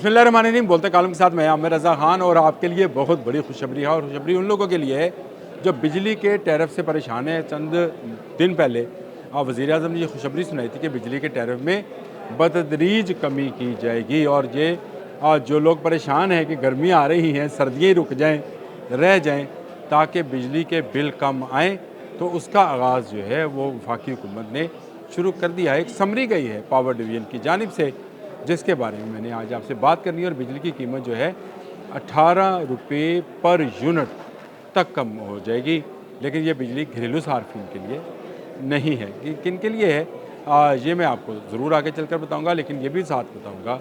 बिस्मिल्लाहिर्रहमानिर्रहीम। बोलते कालम के साथ मैं आमिर रज़ा खान और आपके लिए बहुत बड़ी खुशखबरी है, और खुशखबरी उन लोगों के लिए है जो बिजली के टैरिफ से परेशान है। चंद दिन पहले वज़ीर आज़म ने ये खुशखबरी सुनाई थी कि बिजली के टैरिफ में बतदरीज कमी की जाएगी, और ये जो लोग परेशान हैं कि गर्मी आ रही हैं, सर्दियाँ रुक जाएँ, रह जाएँ ताकि बिजली के बिल कम आएँ, तो उसका आगाज़ जो है वो वफाकी हुकूमत ने शुरू कर दिया है। एक समरी गई है पावर डिवीज़न की जानिब से, जिसके बारे में मैंने आज आपसे बात करनी है। और बिजली की कीमत जो है 18 रुपये पर यूनिट तक कम हो जाएगी, लेकिन ये बिजली घरेलू सार्फिन के लिए नहीं है। कि किन के लिए है ये मैं आपको ज़रूर आगे चलकर बताऊंगा, लेकिन ये भी साथ बताऊंगा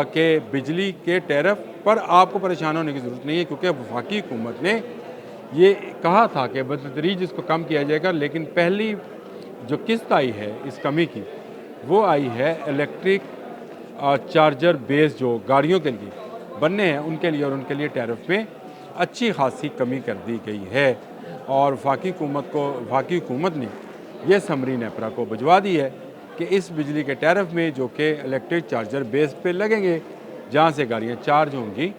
कि बिजली के टैरिफ पर आपको परेशान होने की ज़रूरत नहीं है, क्योंकि वफाकी हुकूमत ने ये कहा था कि बतदरीज इसको कम किया जाएगा। लेकिन पहली जो किस्त आई है इस कमी की, वो आई है इलेक्ट्रिक चार्जर बेस जो गाड़ियों के लिए बनने हैं उनके लिए, और उनके लिए टैरिफ में अच्छी खासी कमी कर दी गई है। और वफाकी हुकूमत ने यह समरी नेपरा को भिजवा दी है कि इस बिजली के टैरिफ में जो कि इलेक्ट्रिक चार्जर बेस पे लगेंगे, जहाँ से गाड़ियाँ चार्ज होंगी,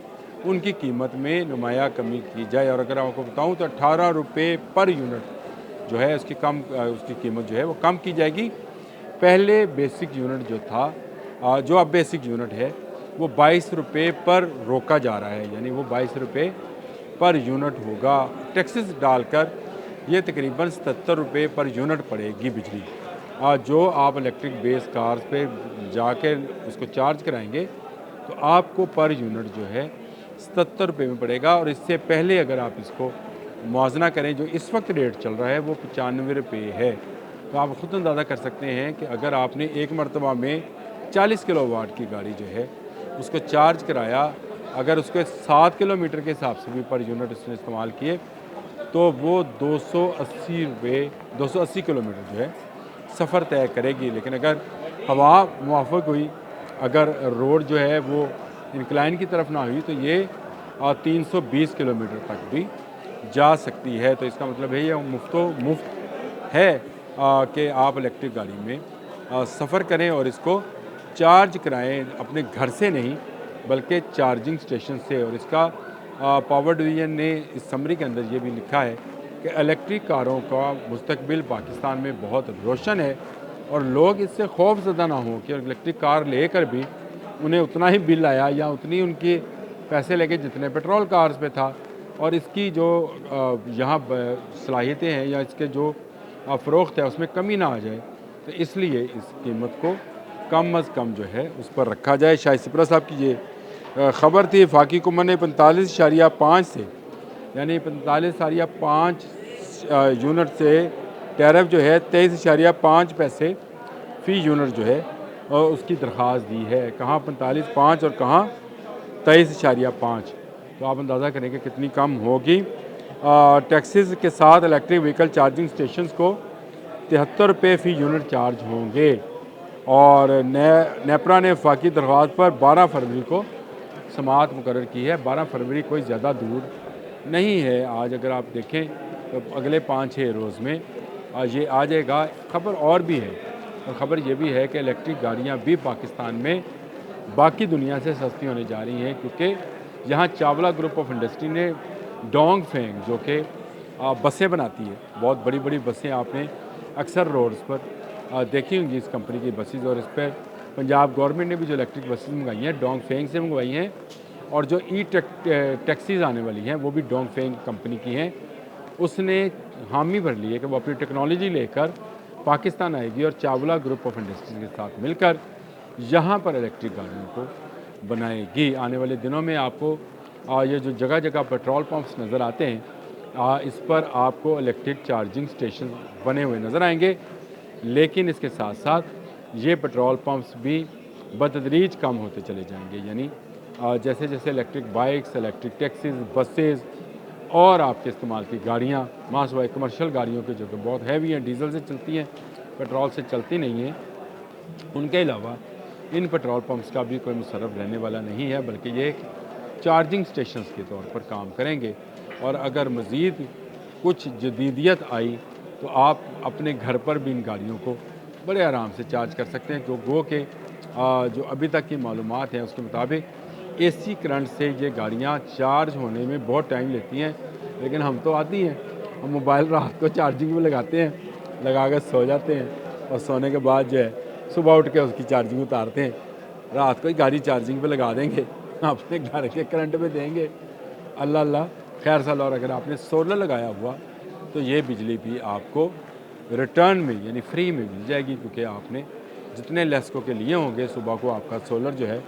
उनकी कीमत में नुमाया कमी की जाए। और अगर आपको बताऊँ तो 18 रुपये पर यूनिट जो है उसकी कीमत जो है वो कम की जाएगी। पहले बेसिक यूनिट जो था, जो अब बेसिक यूनिट है, वो 22 रुपये पर रोका जा रहा है, यानी वो 22 रुपये पर यूनिट होगा। टैक्सेस डालकर ये तकरीबन 77 रुपये पर यूनिट पड़ेगी बिजली। जो आप इलेक्ट्रिक बेस कार्स पे जाके उसको चार्ज कराएंगे तो आपको पर यूनिट जो है 77 रुपये में पड़ेगा। और इससे पहले अगर आप इसको मुआवजना करें, जो इस वक्त रेट चल रहा है वो 95 रुपये है। तो आप ख़ुद अंदाज़ा कर सकते हैं कि अगर आपने एक मरतबा में 40 किलोवाट की गाड़ी जो है उसको चार्ज कराया, अगर उसके 7 किलोमीटर के हिसाब से भी पर यूनिट उसने इस्तेमाल किए, तो वो 280 किलोमीटर जो है सफ़र तय करेगी। लेकिन अगर हवा मुआफ़िक हुई, अगर रोड जो है वो इंक्लाइन की तरफ ना हुई, तो ये 320 किलोमीटर तक भी जा सकती है। तो इसका मतलब है ये मुफ्त है कि आप इलेक्ट्रिक गाड़ी में सफ़र करें और इसको चार्ज कराएं, अपने घर से नहीं बल्कि चार्जिंग स्टेशन से। और इसका पावर डिवीज़न ने इस समरी के अंदर ये भी लिखा है कि इलेक्ट्रिक कारों का मुस्तकबिल पाकिस्तान में बहुत रोशन है, और लोग इससे खौफज़दा ना हों कि इलेक्ट्रिक कार लेकर भी उन्हें उतना ही बिल आया या उतनी उनके पैसे लगे जितने पेट्रोल कार्स पे था, और इसकी जो यहाँ सलाहियतें हैं या इसके जो फ़रोख्त है उसमें कमी ना आ जाए। तो इसलिए इस कीमत को कम अज़ कम जो है उस पर रखा जाए। शाहिद सिपरा साहब की ये ख़बर थी। वफाकी हुकूमत ने 45.5 से, यानी 45.5 यूनिट से टैरिफ जो है 23.5 पैसे फ़ी यूनिट जो है और उसकी दरख्वास्त दी है। कहाँ 45.5 और कहाँ 23.5। तो आप अंदाज़ा करें कि कितनी कम होगी। टैक्सेस के साथ इलेक्ट्रिक व्हीकल चार्जिंग स्टेशंस को 73 रुपये फ़ी यूनिट चार्ज होंगे। और नेपरा ने वफाकी दरख्वास्त पर 12 फरवरी को समाअत मुकर्रर की है। 12 फरवरी कोई ज़्यादा दूर नहीं है। आज अगर आप देखें तो अगले 5-6 रोज़ में ये आ जाएगा। ख़बर और भी है, और ख़बर ये भी है कि इलेक्ट्रिक गाड़ियाँ भी पाकिस्तान में बाकी दुनिया से सस्ती होने जा रही हैं, क्योंकि यहाँ चावला ग्रुप ऑफ इंडस्ट्री ने डोंग फेंग जो कि बसें बनाती है, बहुत बड़ी बड़ी बसें आपने अक्सर रोड्स पर देखी होंगी इस कंपनी की बसेस। और इस पर पंजाब गवर्नमेंट ने भी जो इलेक्ट्रिक बसेस मंगाई हैं डोंग फेंग से मंगवाई हैं, और जो टैक्सीज़ आने वाली हैं वो भी डोंग फेंग कंपनी की हैं। उसने हामी भर ली है कि वो अपनी टेक्नोलॉजी लेकर पाकिस्तान आएगी और चावला ग्रुप ऑफ इंडस्ट्रीज़ के साथ मिलकर यहाँ पर इलेक्ट्रिक गाड़ियों को बनाएगी। आने वाले दिनों में आपको ये जो जगह जगह पेट्रोल पंप्स नज़र आते हैं, इस पर आपको इलेक्ट्रिक चार्जिंग स्टेशन बने हुए नज़र आएंगे। लेकिन इसके साथ साथ ये पेट्रोल पंप्स भी बतदरीज कम होते चले जाएंगे, यानी जैसे जैसे electric bikes, electric taxis, buses और आपके इस्तेमाल की गाड़ियाँ, मास वाई कमर्शियल गाड़ियों की जो कि बहुत हैवी हैं, डीजल से चलती हैं, पेट्रोल से चलती नहीं हैं, उनके अलावा इन पेट्रोल पंप्स का भी कोई मुसर्रफ रहने वाला नहीं है, बल्कि ये चार्जिंग स्टेशंस के तौर पर काम करेंगे। और अगर मज़ीद कुछ जदीदियत आई तो आप अपने घर पर भी इन गाड़ियों को बड़े आराम से चार्ज कर सकते हैं, गो के जो अभी तक की मालूमात हैं उसके मुताबिक एसी करंट से ये गाड़ियाँ चार्ज होने में बहुत टाइम लेती हैं, लेकिन हम तो आती हैं, हम मोबाइल रात को चार्जिंग में लगाते हैं, लगा कर सो जाते हैं और सोने के बाद जो है सुबह उठ के उसकी चार्जिंग उतारते हैं। रात को ही गाड़ी चार्जिंग पे लगा देंगे, अपने घर के करंट में देंगे, अल्लाह अल्लाह खैर साल। और अगर आपने सोलर लगाया हुआ तो ये बिजली भी आपको रिटर्न में यानी फ्री में मिल जाएगी, क्योंकि आपने जितने लेस्को के लिए होंगे सुबह को आपका सोलर जो है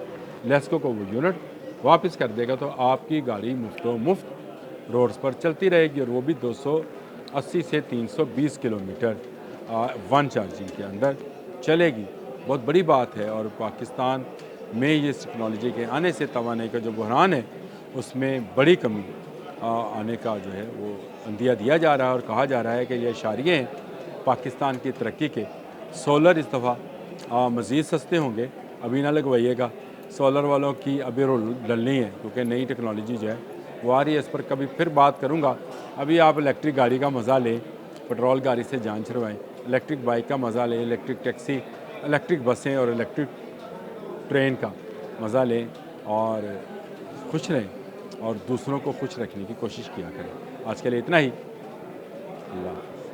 लेस्को को वो यूनिट वापस कर देगा, तो आपकी गाड़ी मुफ्त रोड्स पर चलती रहेगी और वो भी 280 से 320 किलोमीटर वन चार्जिंग के अंदर चलेगी। बहुत बड़ी बात है और पाकिस्तान में ये इस टेक्नोलॉजी के आने से तवानाई का जो बहरान है उसमें बड़ी कमी आने का जो है वो अंदिया दिया जा रहा है और कहा जा रहा है कि ये इशारे हैं पाकिस्तान की तरक्की के। सोलर इस दफ़ा मज़ीद सस्ते होंगे, अभी ना लगवाइएगा, सोलर वालों की अभी डलनी है क्योंकि नई टेक्नोलॉजी जो है वो आ रही है। इस पर कभी फिर बात करूँगा। अभी आप इलेक्ट्रिक गाड़ी का मज़ा लें, पेट्रोल गाड़ी से जान छुड़वाएँ, इलेक्ट्रिक बाइक का मज़ा लें, इलेक्ट्रिक टैक्सी, इलेक्ट्रिक बसें और इलेक्ट्रिक ट्रेन का मज़ा लें और खुश रहें और दूसरों को खुश रखने की कोशिश किया करें। आज के लिए इतना ही। अल्लाह।